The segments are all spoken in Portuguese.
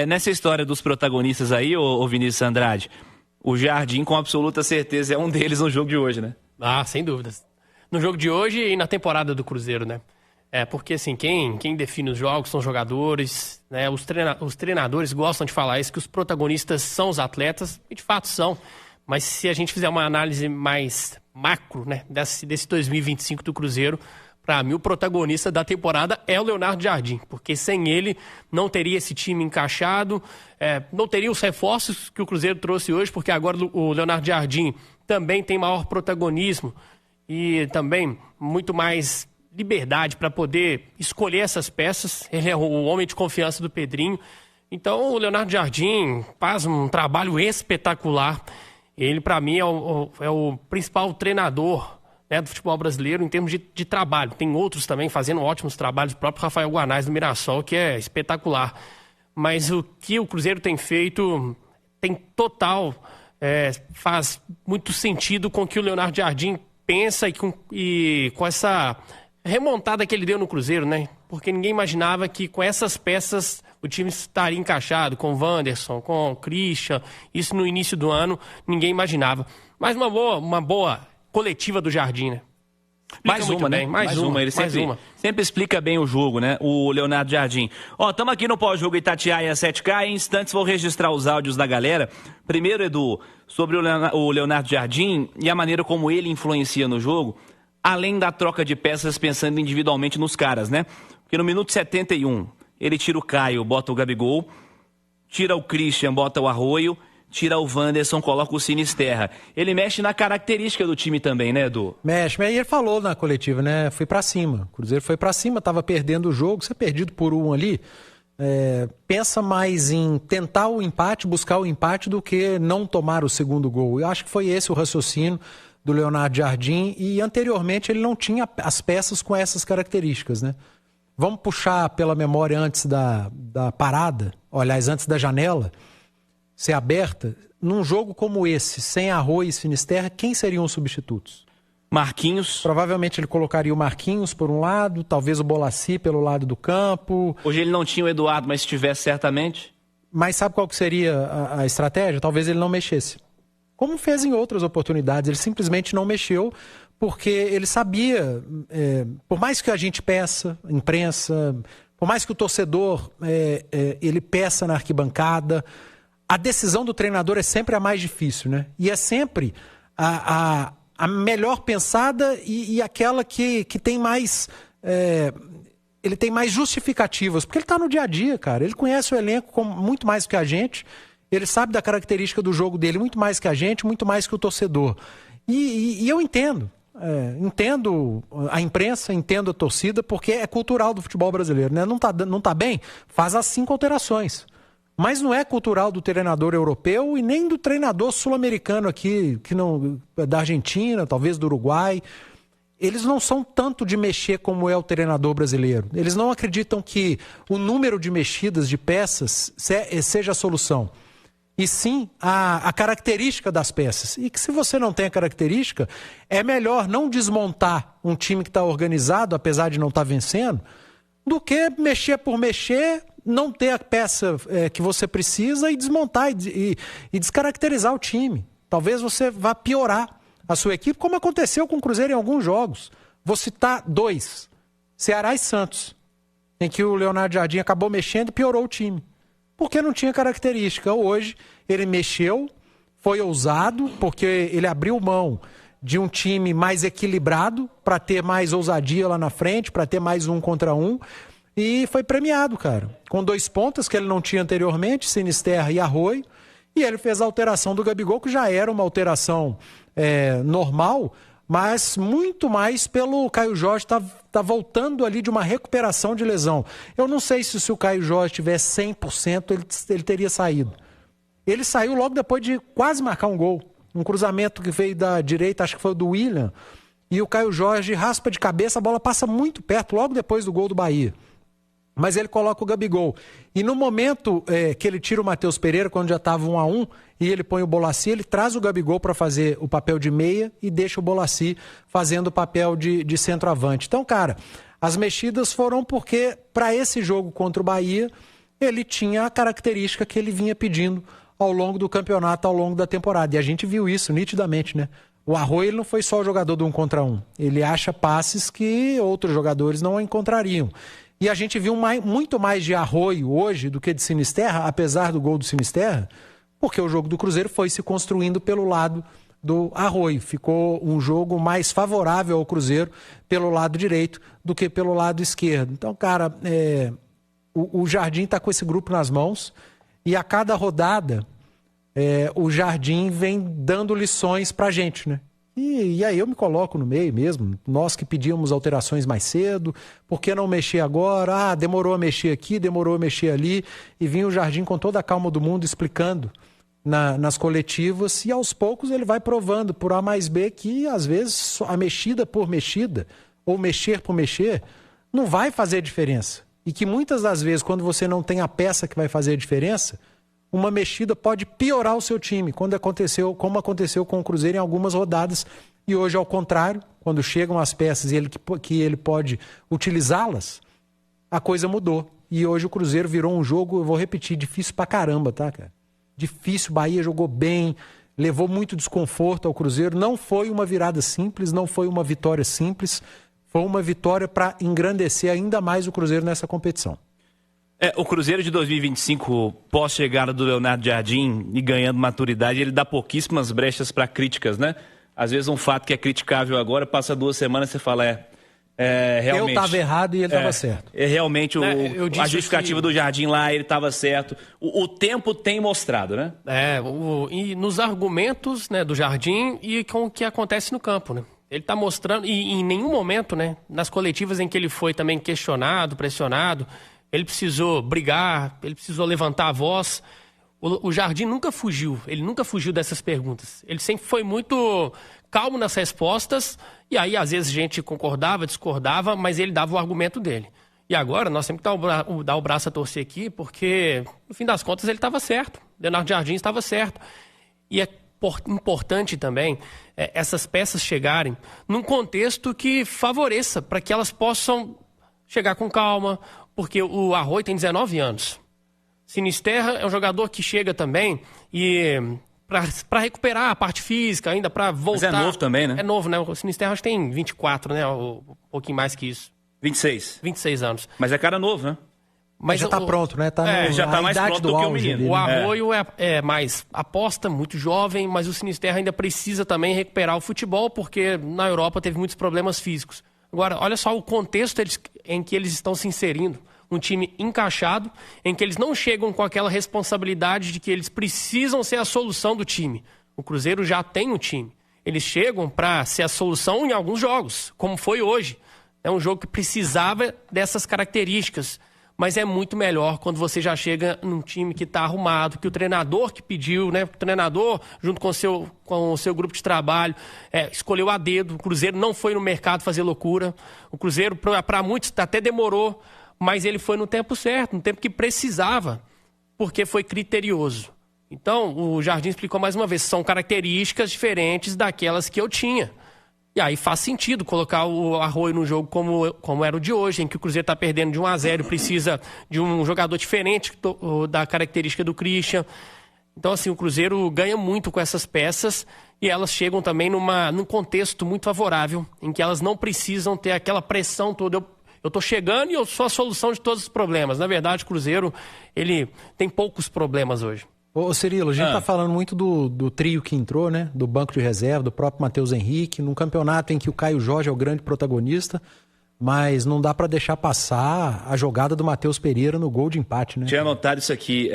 Nessa história dos protagonistas aí, ô Vinícius Andrade, o Jardim com absoluta certeza é um deles no jogo de hoje, né? Ah, sem dúvidas. No jogo de hoje e na temporada do Cruzeiro, né? Porque assim, quem define os jogos são os jogadores, né? Os treinadores gostam de falar isso, que os protagonistas são os atletas, e de fato são. Mas se a gente fizer uma análise mais macro, né, desse 2025 do Cruzeiro, para mim o protagonista da temporada é o Leonardo Jardim, porque sem ele não teria esse time encaixado, não teria os reforços que o Cruzeiro trouxe hoje, porque agora o Leonardo Jardim também tem maior protagonismo e também muito mais liberdade para poder escolher essas peças. Ele é o homem de confiança do Pedrinho. Então o Leonardo Jardim faz um trabalho espetacular. Ele, para mim, é o principal treinador, né, do futebol brasileiro em termos de trabalho. Tem outros também fazendo ótimos trabalhos, o próprio Rafael Guanais do Mirassol, que é espetacular. Mas o que o Cruzeiro tem feito tem total, faz muito sentido com o que o Leonardo Jardim pensa e com essa remontada que ele deu no Cruzeiro, né? Porque ninguém imaginava que com essas peças o time estaria encaixado, com o Wanderson, com o Christian. Isso no início do ano ninguém imaginava. Mas uma boa coletiva do Jardim, né? Mais uma, né? Mais uma. Ele sempre explica bem o jogo, né? O Leonardo Jardim. Estamos aqui no pós-jogo Itatiaia 7K. Em instantes vou registrar os áudios da galera. Primeiro, Edu, sobre o Leonardo Jardim e a maneira como ele influencia no jogo, além da troca de peças pensando individualmente nos caras, né? Porque no minuto 71, ele tira o Caio, bota o Gabigol, tira o Christian, bota o Arroio, tira o Wanderson, coloca o Sinisterra. Ele mexe na característica do time também, né, Edu? Mexe, mas ele falou na coletiva, né? Foi pra cima. O Cruzeiro foi pra cima, tava perdendo o jogo, você perdido por um ali. Pensa mais em tentar o empate, buscar o empate, do que não tomar o segundo gol. Eu acho que foi esse o raciocínio do Leonardo Jardim, e anteriormente ele não tinha as peças com essas características, né? Vamos puxar pela memória antes da parada, aliás, antes da janela ser aberta. Num jogo como esse, sem Arroio e Sinisterra, quem seriam os substitutos? Marquinhos. Provavelmente ele colocaria o Marquinhos por um lado, talvez o Bolassi pelo lado do campo. Hoje ele não tinha o Eduardo, mas se tivesse certamente. Mas sabe qual que seria a estratégia? Talvez ele não mexesse. Como fez em outras oportunidades, ele simplesmente não mexeu, porque ele sabia, por mais que a gente peça, imprensa, por mais que o torcedor ele peça na arquibancada, a decisão do treinador é sempre a mais difícil, né? E é sempre a melhor pensada e aquela que tem mais... ele tem mais justificativas, porque ele está no dia a dia, cara. Ele conhece o elenco muito mais que a gente. Ele sabe da característica do jogo dele muito mais que a gente, muito mais que o torcedor. E eu entendo. Entendo a imprensa, entendo a torcida, porque é cultural do futebol brasileiro, né? Não tá bem? Faz as 5 alterações. Mas não é cultural do treinador europeu e nem do treinador sul-americano aqui, da Argentina, talvez do Uruguai. Eles não são tanto de mexer como é o treinador brasileiro. Eles não acreditam que o número de mexidas de peças seja a solução. E sim a característica das peças. E que se você não tem a característica, é melhor não desmontar um time que está organizado, apesar de não estar vencendo, do que mexer por mexer, não ter a peça que você precisa e desmontar e descaracterizar o time. Talvez você vá piorar a sua equipe, como aconteceu com o Cruzeiro em alguns jogos. Vou citar 2, Ceará e Santos, em que o Leonardo Jardim acabou mexendo e piorou o time, porque não tinha característica. Hoje ele mexeu, foi ousado, porque ele abriu mão de um time mais equilibrado para ter mais ousadia lá na frente, para ter mais 1 contra 1, e foi premiado, cara, com 2 pontas que ele não tinha anteriormente, Sinisterra e Arroio, e ele fez a alteração do Gabigol, que já era uma alteração normal, mas muito mais pelo Caio Jorge tá voltando ali de uma recuperação de lesão. Eu não sei se o Caio Jorge tivesse 100%, ele teria saído. Ele saiu logo depois de quase marcar um gol. Um cruzamento que veio da direita, acho que foi o do William, e o Caio Jorge raspa de cabeça, a bola passa muito perto, logo depois do gol do Bahia. Mas ele coloca o Gabigol. E no momento que ele tira o Matheus Pereira, quando já estava 1-1, e ele põe o Bolassi, ele traz o Gabigol para fazer o papel de meia e deixa o Bolassi fazendo o papel de centroavante. Então, cara, as mexidas foram porque, para esse jogo contra o Bahia, ele tinha a característica que ele vinha pedindo ao longo do campeonato, ao longo da temporada. E a gente viu isso nitidamente, né? O Arroyo ele não foi só o jogador do 1 contra 1. Ele acha passes que outros jogadores não encontrariam. E a gente viu muito mais de Arroyo hoje do que de Sinisterra, apesar do gol do Sinisterra, porque o jogo do Cruzeiro foi se construindo pelo lado do Arroyo. Ficou um jogo mais favorável ao Cruzeiro pelo lado direito do que pelo lado esquerdo. Então, cara, o Jardim está com esse grupo nas mãos e a cada rodada o Jardim vem dando lições pra gente, né? E aí eu me coloco no meio mesmo. Nós que pedíamos alterações mais cedo, por que não mexer agora? Ah, demorou a mexer aqui, demorou a mexer ali. E vinha o Jardim com toda a calma do mundo explicando nas coletivas, e aos poucos ele vai provando por A mais B que às vezes a mexida por mexida, ou mexer por mexer, não vai fazer diferença. E que muitas das vezes, quando você não tem a peça que vai fazer a diferença, uma mexida pode piorar o seu time, como aconteceu com o Cruzeiro em algumas rodadas. E hoje, ao contrário, quando chegam as peças e que ele pode utilizá-las, a coisa mudou. E hoje o Cruzeiro virou um jogo, eu vou repetir, difícil pra caramba, tá, cara? Difícil, o Bahia jogou bem, levou muito desconforto ao Cruzeiro. Não foi uma virada simples, não foi uma vitória simples, foi uma vitória para engrandecer ainda mais o Cruzeiro nessa competição. O Cruzeiro de 2025, pós-chegada do Leonardo Jardim e ganhando maturidade, ele dá pouquíssimas brechas para críticas, né? Às vezes um fato que é criticável agora, passa 2 semanas e você fala, realmente... Eu estava errado e ele estava certo. Realmente, a justificativa do Jardim lá, ele estava certo. O tempo tem mostrado, né? E nos argumentos, né, do Jardim e com o que acontece no campo, né? Ele está mostrando, e em nenhum momento, né, nas coletivas em que ele foi também questionado, pressionado, ele precisou brigar, ele precisou levantar a voz. O Jardim nunca fugiu, ele nunca fugiu dessas perguntas. Ele sempre foi muito calmo nas respostas, e aí às vezes a gente concordava, discordava, mas ele dava o argumento dele. E agora nós temos que dar o braço a torcer aqui, porque no fim das contas ele estava certo, Leonardo Jardim estava certo. E é importante também essas peças chegarem num contexto que favoreça, para que elas possam chegar com calma, porque o Arroyo tem 19 anos. Sinisterra é um jogador que chega também e para recuperar a parte física, ainda para voltar. Mas é novo também, né? É novo, né? O Sinisterra acho que tem 24, né? Um pouquinho mais que isso. 26 anos. Mas é cara novo, né? Mas já tá pronto, né? Já tá mais pronto do que o menino. O Arroyo é mais aposta, muito jovem, mas o Sinisterra ainda precisa também recuperar o futebol, porque na Europa teve muitos problemas físicos. Agora, olha só o contexto em que eles estão se inserindo. Um time encaixado, em que eles não chegam com aquela responsabilidade de que eles precisam ser a solução do time. O Cruzeiro já tem um time. Eles chegam para ser a solução em alguns jogos, como foi hoje. É um jogo que precisava dessas características. Mas é muito melhor quando você já chega num time que está arrumado, que o treinador que pediu, né? O treinador, junto com o seu grupo de trabalho, escolheu a dedo. O Cruzeiro não foi no mercado fazer loucura. O Cruzeiro, para muitos, até demorou, mas ele foi no tempo certo, no tempo que precisava, porque foi criterioso. Então, o Jardim explicou mais uma vez, são características diferentes daquelas que eu tinha. E aí faz sentido colocar o Arroyo no jogo como era o de hoje, em que o Cruzeiro está perdendo de 1-0 e precisa de um jogador diferente da característica do Christian. Então, assim, o Cruzeiro ganha muito com essas peças e elas chegam também num contexto muito favorável, em que elas não precisam ter aquela pressão toda. Eu estou chegando e eu sou a solução de todos os problemas. Na verdade, o Cruzeiro, ele tem poucos problemas hoje. Ô Cirilo, a gente tá falando muito do trio que entrou, né? Do banco de reserva, do próprio Matheus Henrique, num campeonato em que o Caio Jorge é o grande protagonista, mas não dá para deixar passar a jogada do Matheus Pereira no gol de empate, né? Tinha anotado isso aqui,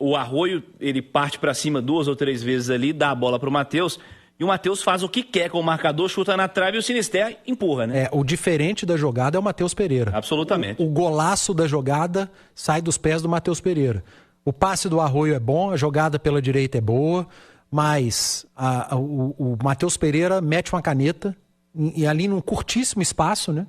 o Arroyo, ele parte para cima 2 ou 3 vezes ali, dá a bola pro Matheus, e o Matheus faz o que quer com o marcador, chuta na trave e o Sinisterra empurra, né? O diferente da jogada é o Matheus Pereira. Absolutamente. O golaço da jogada sai dos pés do Matheus Pereira. O passe do Arroyo é bom, a jogada pela direita é boa, mas o Matheus Pereira mete uma caneta e ali num curtíssimo espaço, né?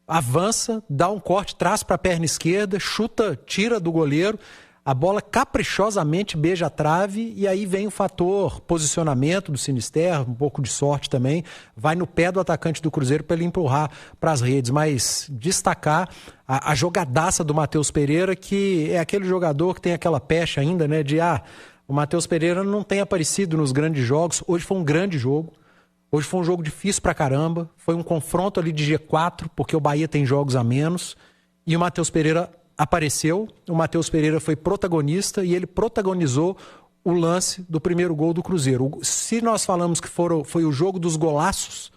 Avança, dá um corte, traz para a perna esquerda, chuta, tira do goleiro. A bola caprichosamente beija a trave e aí vem o fator posicionamento do Sinisterra, um pouco de sorte também, vai no pé do atacante do Cruzeiro para ele empurrar para as redes. Mas destacar a jogadaça do Matheus Pereira, que é aquele jogador que tem aquela pecha ainda, né, de o Matheus Pereira não tem aparecido nos grandes jogos. Hoje foi um grande jogo. Hoje foi um jogo difícil pra caramba. Foi um confronto ali de G4, porque o Bahia tem jogos a menos. E o Matheus Pereira apareceu. O Matheus Pereira foi protagonista e ele protagonizou o lance do primeiro gol do Cruzeiro. Se nós falamos que foi o jogo dos golaços,